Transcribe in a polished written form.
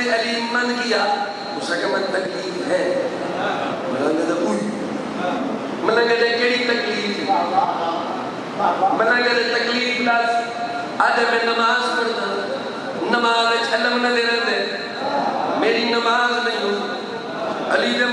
मसले अली मन किया उसके मन तकलीफ है मलंग दा उई मलंग दे केड़ी तकलीफ मलंग दे तकलीफ दस आदे मैं नमाज पढ़दा नमाज छलम न दे रहंदे मेरी नमाज नहीं हो अली दे